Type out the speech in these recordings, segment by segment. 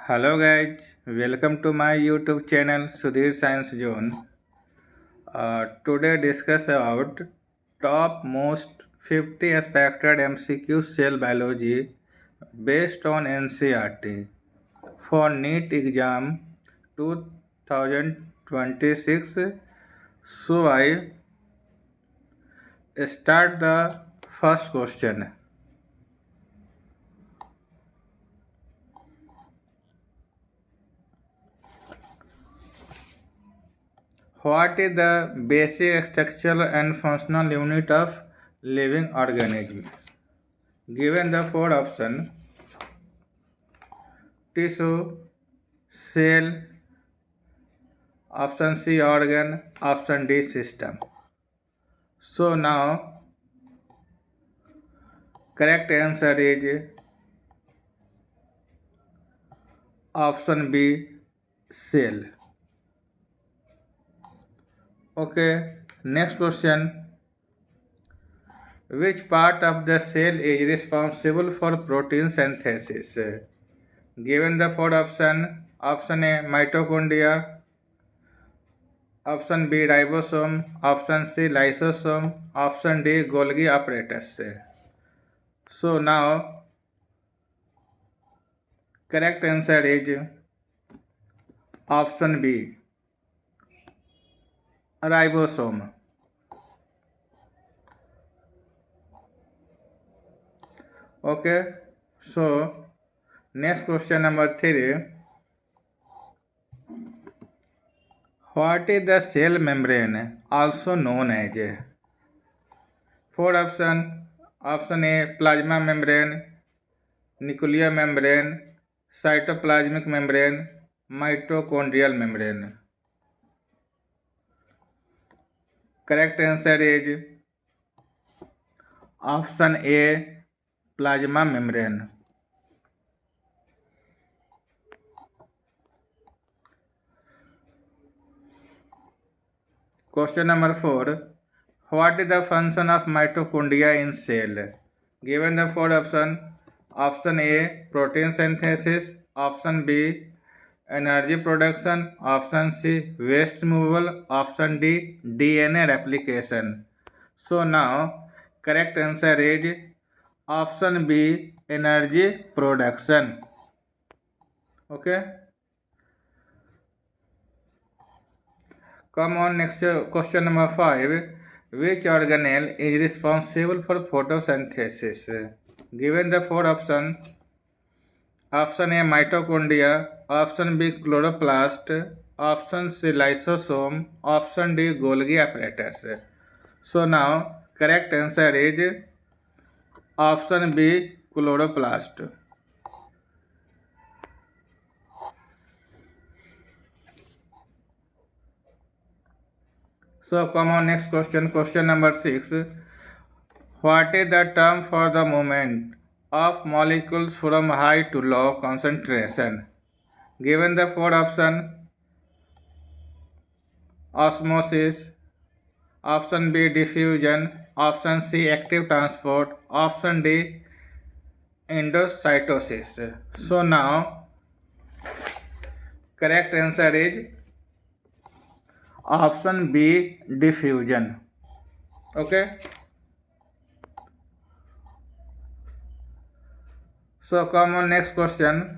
Hello guys, welcome to my YouTube channel Sudhir Science Zone. Today discuss about top most 50 expected MCQ cell biology based on NCERT for NEET exam 2026. So I start the first question. What is the basic structural and functional unit of living organism? Given the four options: tissue, cell, option C organ, option D system. So now correct answer is option B cell. Okay, next question. Which part of the cell is responsible for protein synthesis? Given the four option: option A mitochondria, option B ribosome, option C lysosome, option D Golgi apparatus. So now correct answer is option B ribosome. Okay, so next question number 3. What is the cell membrane also known as? Four option: option A plasma membrane, nuclear membrane, cytoplasmic membrane, mitochondrial membrane. Correct answer is option A plasma membrane. Question number 4. What is the function of mitochondria in cell? Given the four options: option A protein synthesis, option B energy production, option C waste removal, option D DNA replication. So now correct answer is option B energy production. Okay. Come on, next question number 5. Which organelle is responsible for photosynthesis? Given the four options: option A mitochondria, option B chloroplast, option C lysosome, option D Golgi apparatus. So now correct answer is option B chloroplast. So come on, next question. Question number 6. What is the term for the movement of molecules from high to low concentration? Given the four options: osmosis, option B diffusion, option C active transport, option D endocytosis. So now correct answer is option B diffusion. Okay. So come on, next question.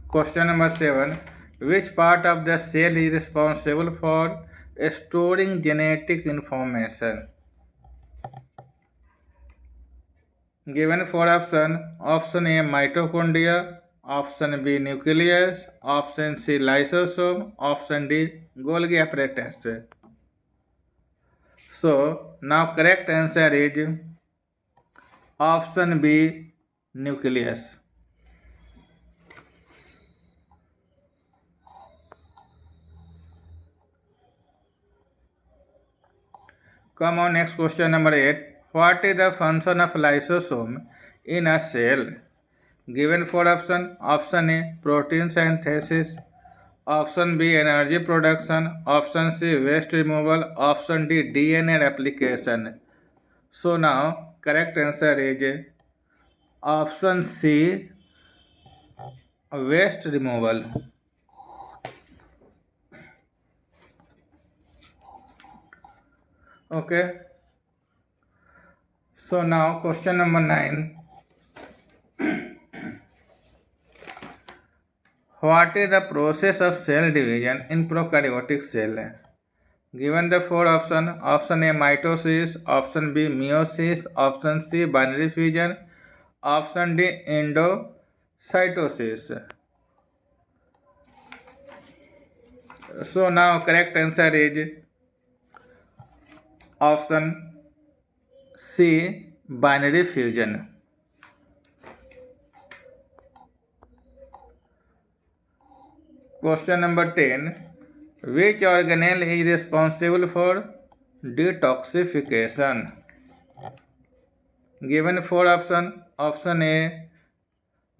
Question number 7. Which part of the cell is responsible for storing genetic information? Given four options: option A mitochondria, option B nucleus, option C lysosome, option D Golgi apparatus. So now correct answer is option B nucleus. Come on, next question number 8. What is the function of lysosome in a cell? Given four options: option A protein synthesis, option B energy production, option C waste removal, option D DNA replication. So now correct answer is option C waste removal. Okay. So now question number 9. What is the process of cell division in prokaryotic cell? Given the four options, option A mitosis, option B meiosis, option C binary fusion, option D endocytosis. So now correct answer is option C binary fusion. Question number 10. Which organelle is responsible for detoxification? Given four options. Option A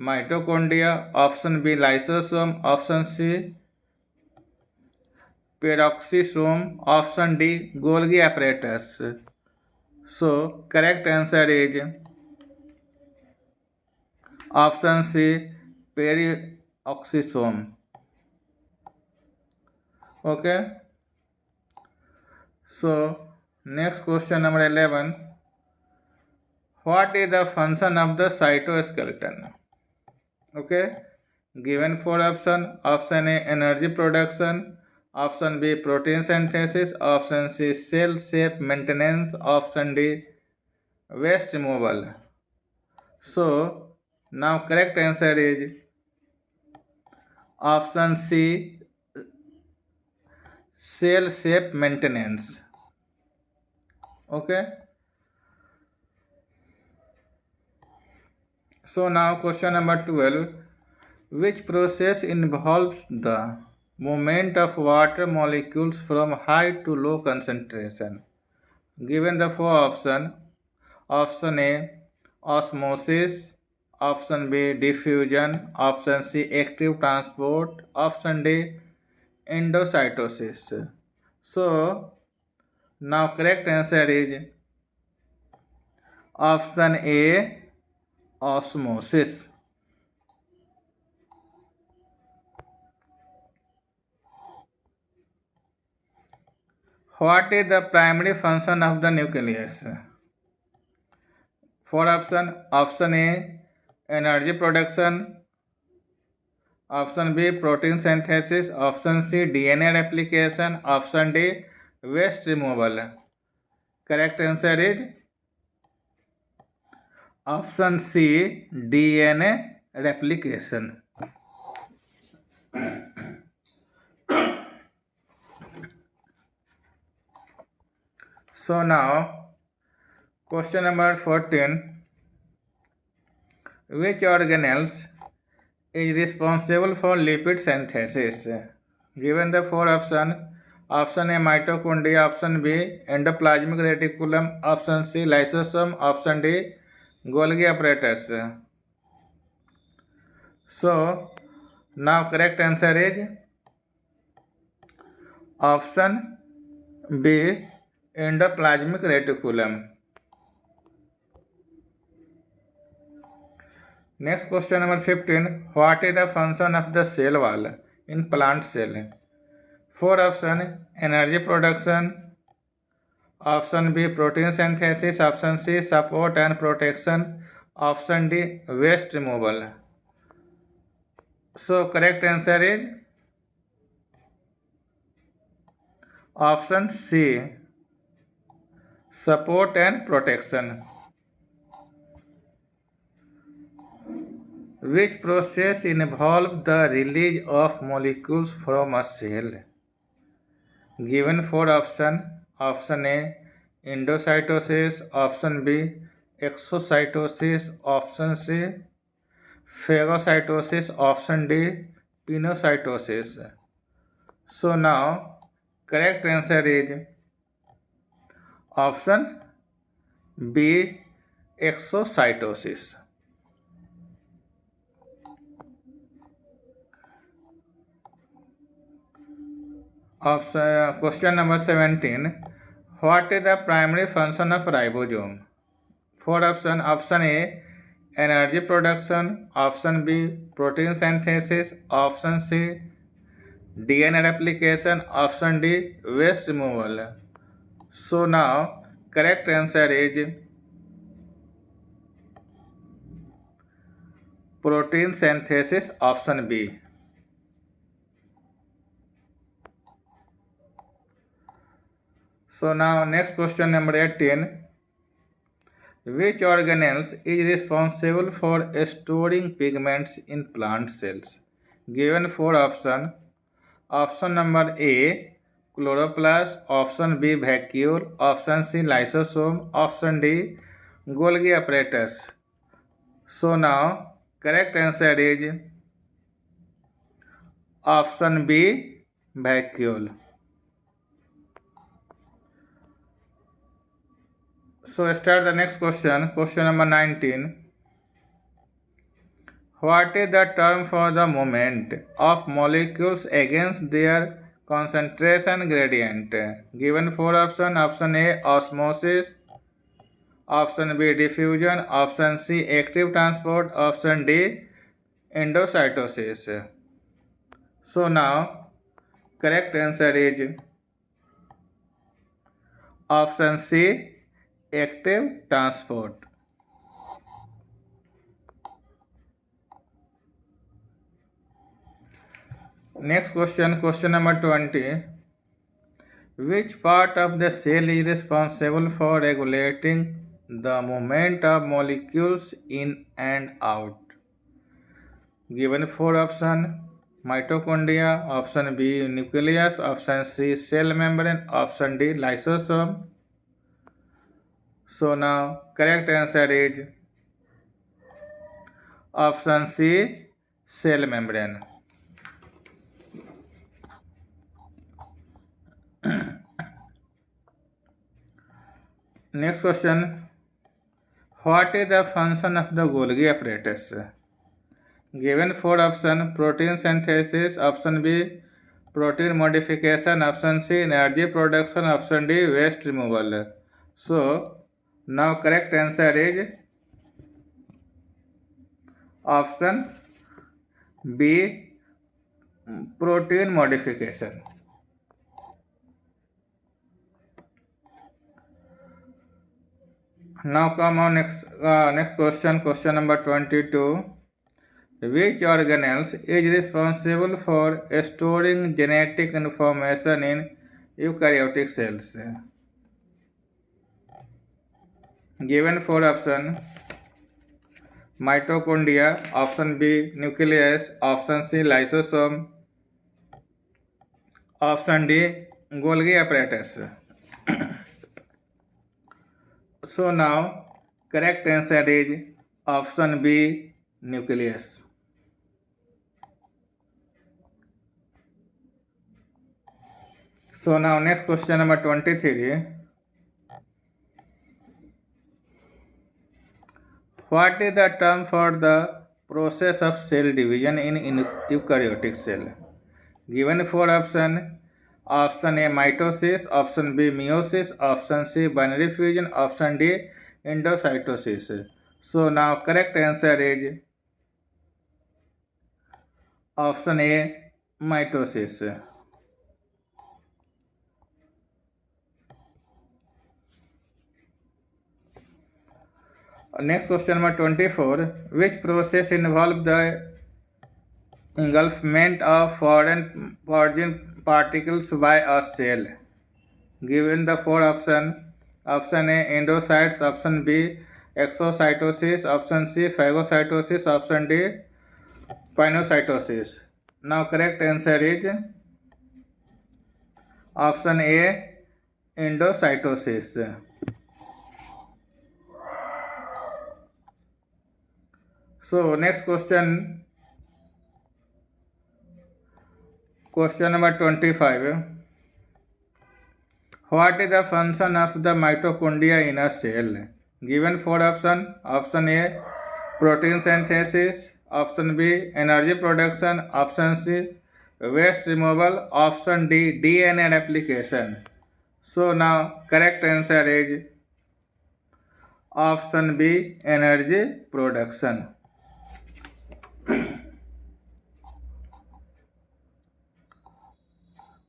mitochondria, option B lysosome, option C peroxisome, option D Golgi apparatus. So correct answer is option C peroxisome. Okay. So next question number 11. What is the function of the cytoskeleton? Okay. Given four options. Option A energy production, option B protein synthesis, option C cell shape maintenance, option D waste removal. So now correct answer is option C cell shape maintenance. Okay. So now question number 12. Which process involves the movement of water molecules from high to low concentration? Given the four options. Option A osmosis, option B diffusion, option C active transport, option D endocytosis. So now correct answer is option A osmosis. What is the primary function of the nucleus? Four option. Option A energy production, option B protein synthesis, option C DNA replication, option D waste removal. Correct answer is option C DNA replication. So now question number 14. Which organelles is responsible for lipid synthesis? Given the four options. Option A mitochondria, option B endoplasmic reticulum, option C lysosome, option D Golgi apparatus. So now correct answer is option B endoplasmic reticulum. Next question number 15. What is the function of the cell wall in plant cell? Four option energy production, option B protein synthesis, option C support and protection, option D waste removal. So correct answer is option C support and protection. Which process involves the release of molecules from a cell? Given four options. Option A endocytosis, option B exocytosis, option C phagocytosis, option D pinocytosis. So now correct answer is option B exocytosis. Question number 17. What is the primary function of ribosome? Four option. Option A energy production, option B, protein synthesis, option C, DNA replication, option D, waste removal. So now correct answer is protein synthesis, option B. So now next question number 18. Which organelles is responsible for storing pigments in plant cells? Given four options. Option number A, chloroplast. Option B, vacuole. Option C, lysosome. Option D, Golgi apparatus. So now correct answer is option B, vacuole. So start the next question. Question number 19. What is the term for the movement of molecules against their concentration gradient? Given four options. Option A, osmosis. Option B, diffusion. Option C, active transport. Option D, endocytosis. So now correct answer is option C, active transport. Next question, question number 20. Which part of the cell is responsible for regulating the movement of molecules in and out? Given four options. Mitochondria, option B, nucleus, option C, cell membrane, option D, lysosome. So now correct answer is option C, cell membrane. Next question. What is the function of the Golgi apparatus? Given four options. Protein synthesis, option B, protein modification, option C, energy production, option D, waste removal. So now correct answer is option B, protein modification. Now come on next question, question number 22. Which organelles is responsible for storing genetic information in eukaryotic cells? Given four options. Mitochondria, option B, nucleus, option C, lysosome, option D, Golgi apparatus. So now correct answer is option B, nucleus. So now next question number 23. What is the term for the process of cell division in eukaryotic cell? Given four options. Option A, mitosis. Option B, meiosis. Option C, binary fusion. Option D, endocytosis. So now correct answer is option A, mitosis. Next question number 24. Which process involves the engulfment of foreign particles by a cell? Given the four options. Option A, endocytes. Option B, exocytosis. Option C, phagocytosis. Option D, pinocytosis. Now correct answer is option A, endocytosis. So next question, question number 25. What is the function of the mitochondria in a cell? Given four options. Option A, protein synthesis. Option B, energy production. Option C, waste removal. Option D, DNA replication. So now correct answer is Option B, energy production.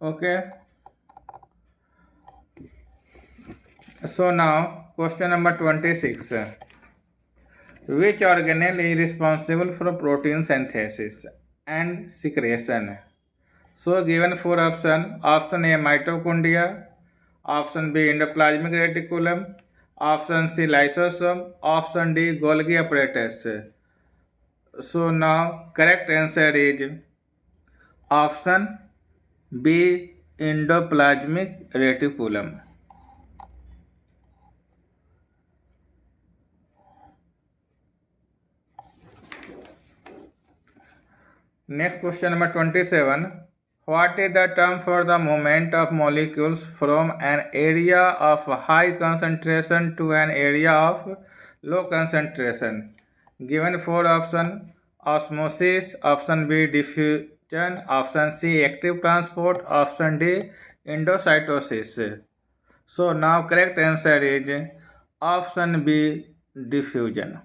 Okay. So now question number 26. Which organelle is responsible for protein synthesis and secretion? So given four options. Option A, mitochondria. Option B, endoplasmic reticulum. Option C, lysosome. Option D, Golgi apparatus. So now correct answer is option B, endoplasmic reticulum. Next question number 27. What is the term for the movement of molecules from an area of high concentration to an area of low concentration? Given four options: osmosis, option B, diffusion, option C, active transport, option D, endocytosis. So now correct answer is option B, diffusion.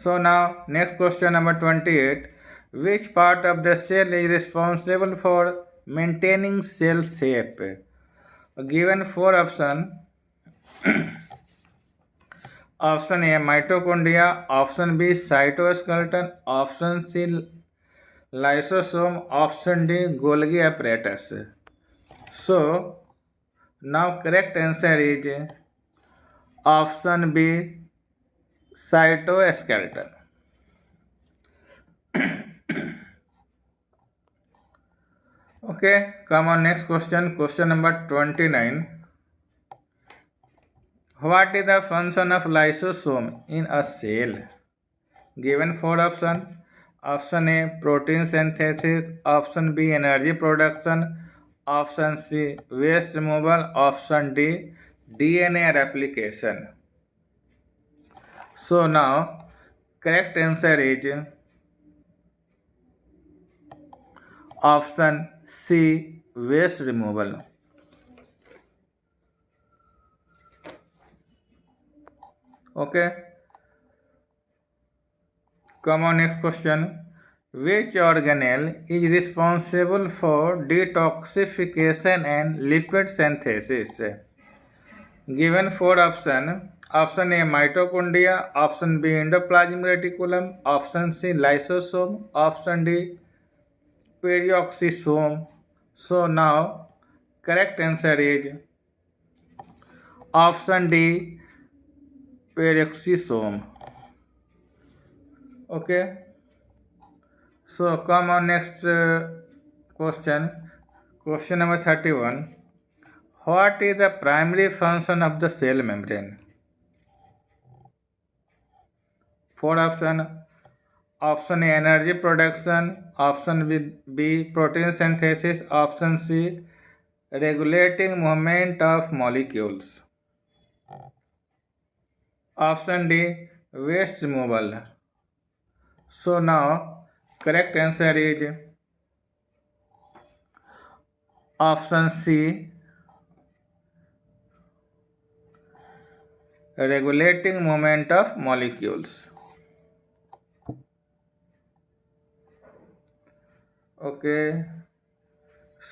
So now next question number 28. Which part of the cell is responsible for maintaining cell shape? Given four options. Option A, mitochondria. Option B, cytoskeleton. Option C, lysosome. Option D, Golgi apparatus. So now correct answer is option B, cytoskeleton. Okay, come on, next question. Question number 29. What is the function of lysosome in a cell? Given four options. Option A, protein synthesis. Option B, energy production. Option C, waste removal. Option D, DNA replication. So now correct answer is option C, waste removal. Okay. Come on, next question. Which organelle is responsible for detoxification and lipid synthesis? Given four options. Option A, mitochondria. Option B, endoplasmic reticulum. Option C, lysosome. Option D, peroxisome. So now correct answer is option D, peroxisome. Okay. So come on, next question. Question number 31. What is the primary function of the cell membrane? Four options. Option A, energy production. Option B, protein synthesis. Option C, regulating movement of molecules. Option D, waste removal. So now correct answer is option C, regulating movement of molecules. Okay.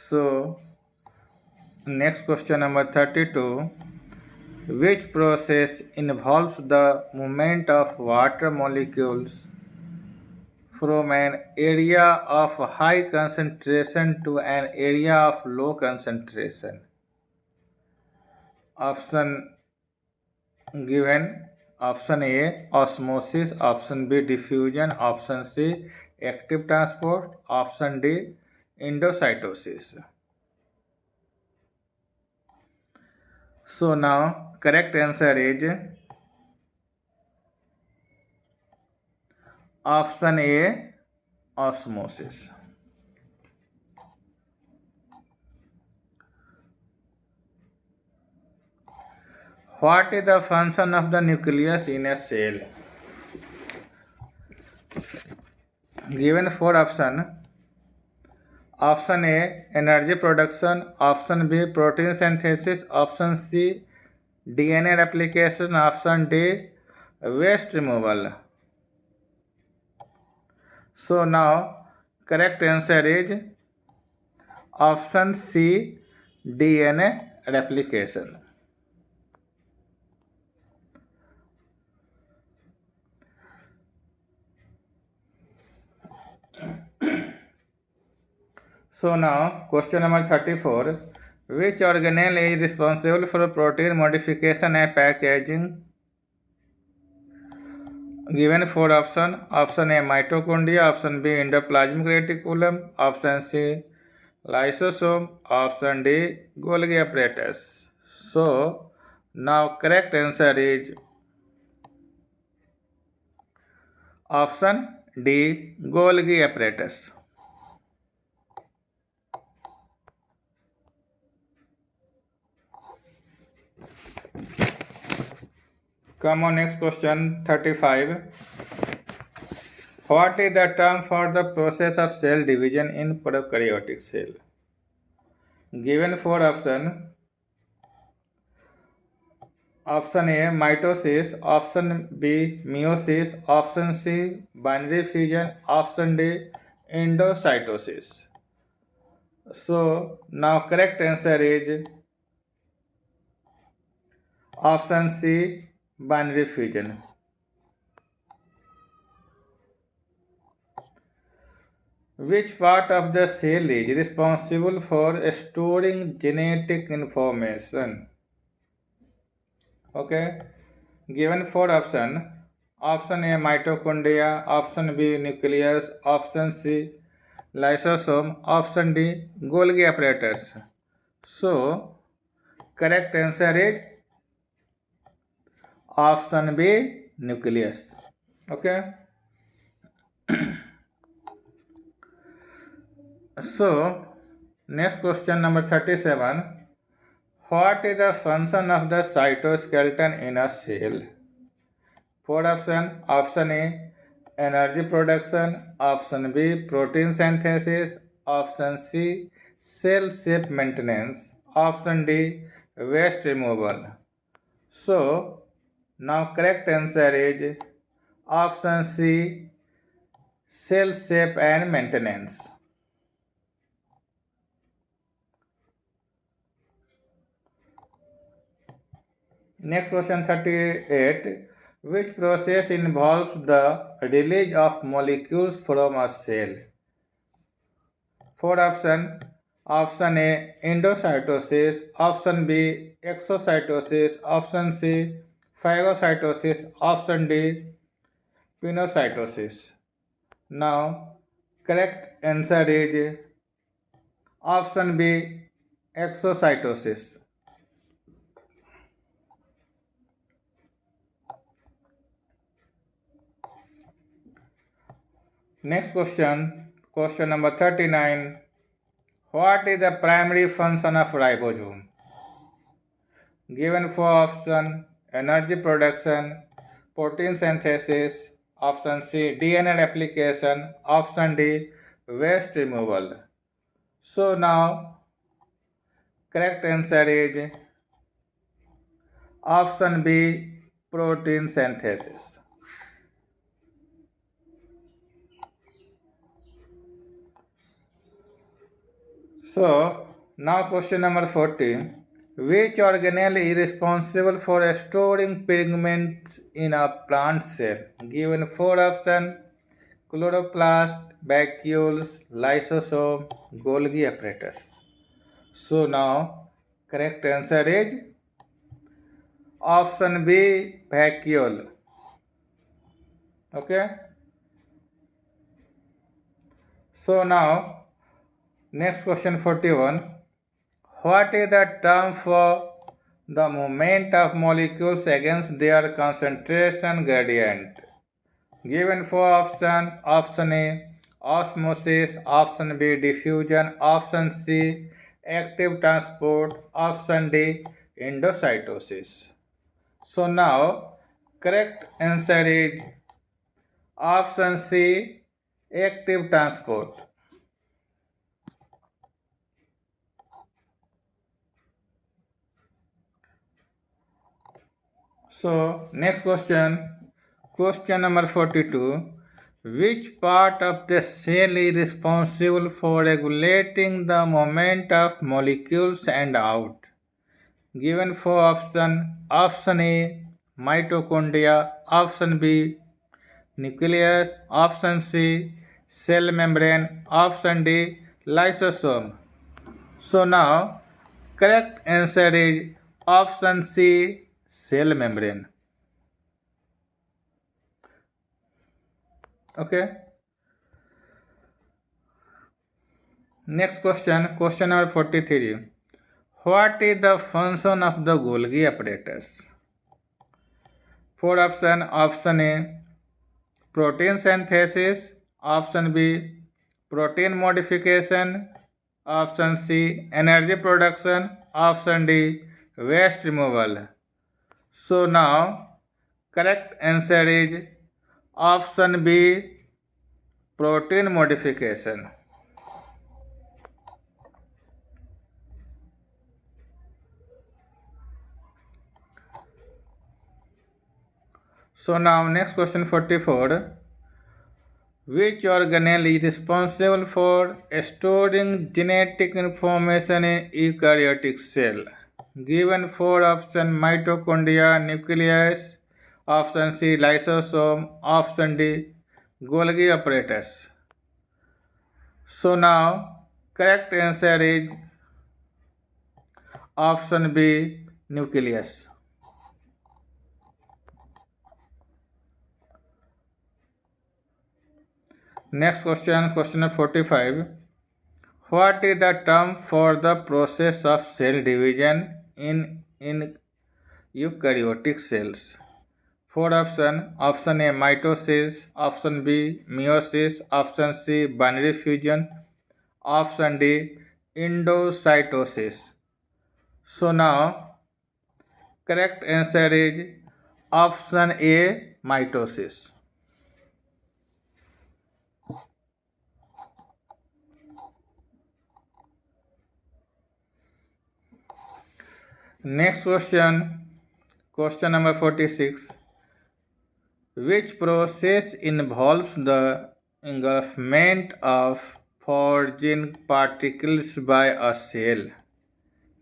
So next question number 32. Which process involves the movement of water molecules from an area of high concentration to an area of low concentration? Option given. Option A, osmosis. Option B, diffusion. Option C, active transport. Option D, endocytosis. So now correct answer is option A, osmosis. What is the function of the nucleus in a cell? Given four options. Option A, energy production. Option B, protein synthesis. Option C, DNA replication. Option D, waste removal. So now correct answer is option C, DNA replication. So now question number 34. Which organelle is responsible for protein modification and packaging? Given 4 options. Option A, mitochondria. Option B, endoplasmic reticulum. Option C, lysosome. Option D, Golgi apparatus. So now correct answer is option D, Golgi apparatus. Come on, next question 35. What is the term for the process of cell division in prokaryotic cell? Given 4 options. Option A, mitosis. Option B, meiosis. Option C, binary fusion. Option D, endocytosis. So now correct answer is option C, binary fusion. Which part of the cell is responsible for storing genetic information? Okay, given 4 options. Option A, mitochondria. Option B, nucleus. Option C, lysosome. Option D, Golgi apparatus. So correct answer is option B, nucleus. Okay. So next question number 37. What is the function of the cytoskeleton in a cell? 4 options. Option A, energy production. Option B, protein synthesis. Option C, cell shape maintenance. Option D, waste removal. So now correct answer is option C, cell shape and maintenance. Next question 38. Which process involves the release of molecules from a cell? 4 options. Option A, endocytosis. Option B, exocytosis. Option C, phagocytosis. Option D, pinocytosis. Now correct answer is option B, exocytosis. Next question number 39. What is the primary function of ribosome? Given 4 options. Energy production. Protein synthesis. Option C, DNA replication. Option D, waste removal. So now correct answer is option B, protein synthesis. So now question number 40. Which organelle is responsible for storing pigments in a plant cell? Given 4 options. Chloroplast, vacuoles, lysosome, Golgi apparatus. So now correct answer is option B, vacuole. Okay. So now next question 41. What is the term for the movement of molecules against their concentration gradient? Given 4 options. Option A, osmosis. Option B, diffusion. Option C, active transport. Option D, endocytosis. So now correct answer is option C, active transport. So, next question. Question number 42. Which part of the cell is responsible for regulating the movement of molecules and out? Given four option. Option A, mitochondria. Option B, nucleus. Option C, cell membrane. Option D, lysosome. So now, correct answer is option C, cell membrane. Okay. Next question, question number 43. What is the function of the Golgi apparatus? Four option. Option A, protein synthesis. Option B, protein modification. Option C, energy production. Option D, waste removal. So now, correct answer is option B, protein modification. So now next question 44. Which organelle is responsible for storing genetic information in eukaryotic cell? Given four options: mitochondria, nucleus, option C, lysosome, option D, Golgi apparatus. So now correct answer is option B, nucleus. Next question, question number 45. What is the term for the process of cell division in eukaryotic cells? Four option. Option A, mitosis. Option B, meiosis. Option C, binary fusion. Option D, endocytosis. So now, correct answer is option A, mitosis. Next question, question number 46. Which process involves the engulfment of foreign particles by a cell?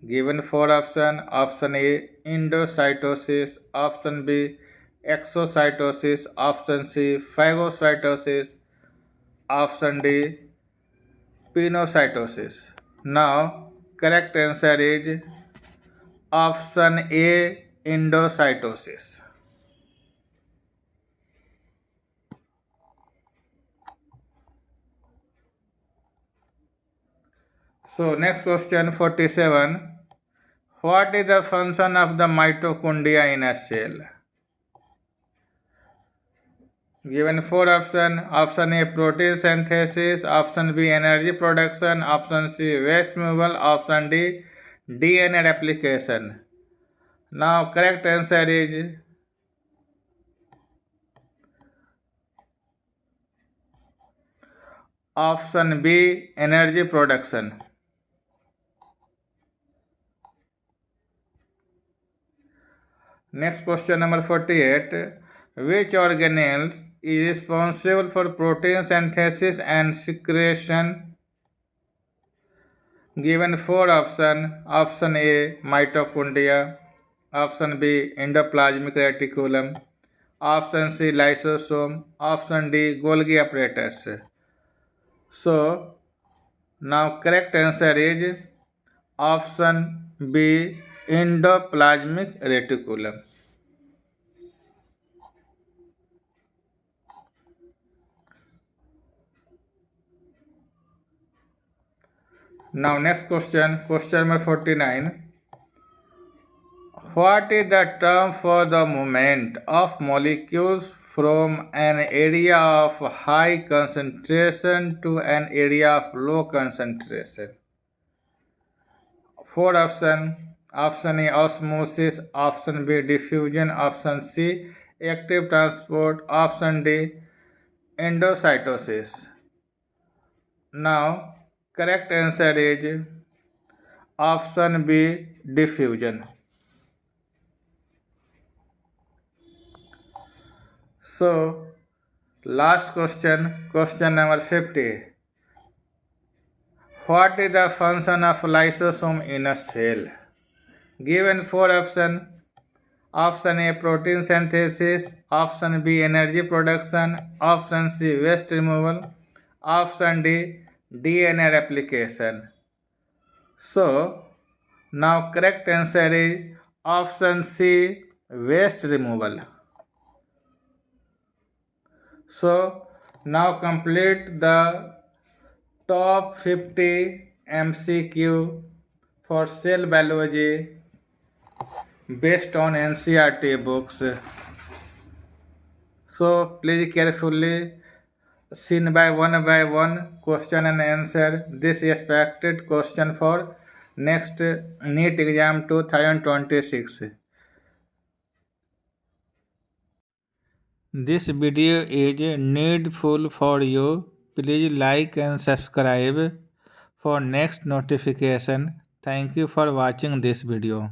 Given four options: option A, endocytosis. Option B, exocytosis. Option C, phagocytosis. Option D, pinocytosis. Now, correct answer is option A, endocytosis. So next question 47. What is the function of the mitochondria in a cell? Given four options: option A, protein synthesis. Option B, energy production. Option C, waste removal. Option D, DNA replication. Now correct answer is option B, energy production. Next question number 48. Which organelle is responsible for protein synthesis and secretion? Given four options: option A, mitochondria. Option B, endoplasmic reticulum. Option C, lysosome. Option D, Golgi apparatus. So now correct answer is option B, endoplasmic reticulum. Now next question, question number 49. What is the term for the movement of molecules from an area of high concentration to an area of low concentration? Four options. Option A, osmosis. Option B, diffusion. Option C, active transport. Option D, endocytosis. Now, correct answer is option B, diffusion. So, last question, question number 50. What is the function of lysosome in a cell? Given four options. Option A, protein synthesis. Option B, energy production. Option C, waste removal. Option D, DNA replication. So, now correct answer is option C, waste removal. So, now complete the top 50 MCQ for cell biology based on NCERT books. So, please carefully seen by one question and answer this expected question for next NEET exam 2026. This video is needful for you. Please like and subscribe for next notification. Thank you for watching this video.